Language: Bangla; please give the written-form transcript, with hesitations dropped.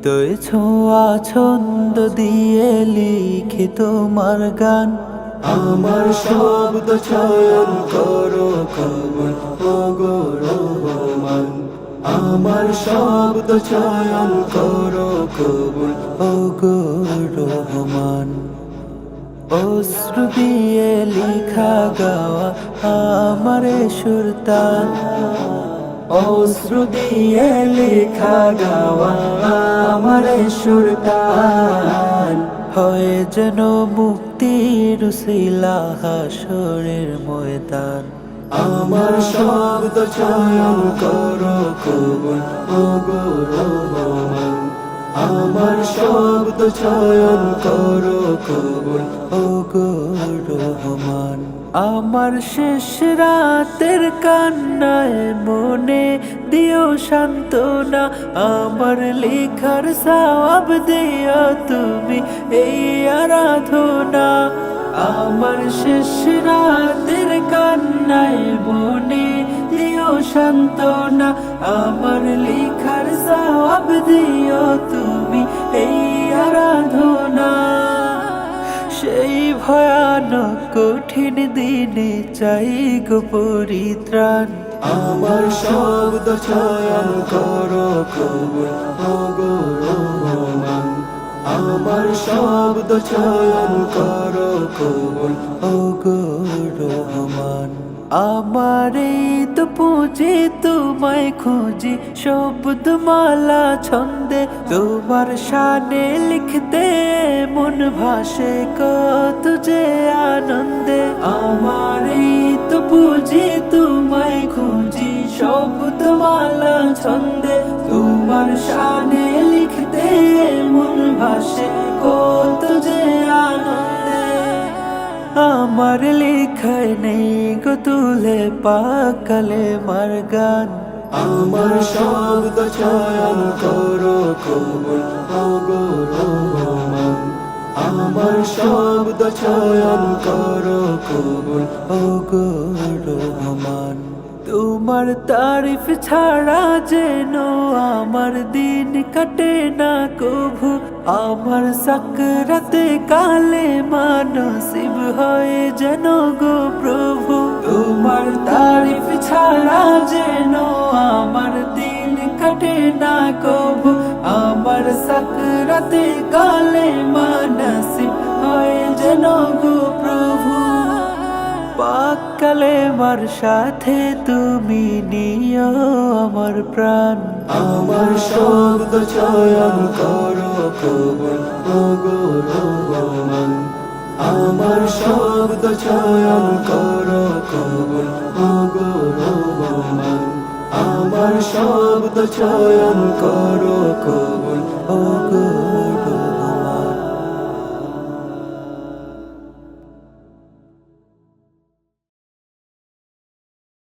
হৃদয় ছোঁয়া ছন্দ দিয়ে লিখে তোমার গান। আমার শব্দ চয়ন করো কবুল ওগো রহমান। আমার শব্দ চয়ন করো কবুল ওগো রহমান। অশ্রু দিয়ে লিখা গাওয়া আমার সুরতান, অশ্রু দিয়ে লেখা গাওয়া আমার সুরতান। হয়ে যেন মুক্তির উসিলা হাসরের ময়দান। আমার শব্দ চয়ন করো কবুল ওগো রহমান। আমার শব্দ চয়ন করো কবুল ওগো রহমান। আমার শেষ রাতের কান্নায় মনে দিও সান্ত্বনা, আমার লেখার সওয়াব দিও তুমি এই আরাধনা। আমার শেষ রাতের কান্নায় মনে দিও সান্ত্বনা, আমার লেখার সওয়াব দিও তুমি এই আরাধনা। সেই ভয়ানক কঠিন দিনে চাই গো পরিত্রাণ। আমার শব্দ চয়ন করো কবুল ওগো রহমান। আমার শব্দ চয়ন করো কবুল ওগো রহমান। আমার এই তো পুঁজি তোমায় খুঁজি, শব্দ মালা ছন্দে তোমার শানে লিখতে মন ভাসে কত যে আনন্দে। আমার এই তো পুঁজি তোমায় খুঁজি, শব্দ মালা ছন্দে তোমার শানে লিখতে মন ভাসে কত যে আনন্দে। আমার লেখায় নেই গো তুলে পাকালে মার গান। আমার শব্দ চয়ন করো কবুল ওগো রহমান। আমার শব্দ চয়ন করো কবুল ওগো রহমান। তোমার তারিফ ছাড়া যেন আমার দিন কাটে না কভু, আমার সাকরাতে কালে মানসিব হয়ে যেন গো প্রভু। তোমার তারিফ ছাড়া যেন আমার দিন কাটে না কভু, আমার সাকরাতে কালে মানসিব হয়ে যেন গো প্রভু। পাক কালেমার সাথে তুমি নিও আমার প্রাণ। আমার শব্দ চয়ন করো কবুল ওগো রহমান। আমার শব্দ চয়ন করো কবুল ওগো রহমান। আমার শব্দ চয়ন করো কবুল ওগো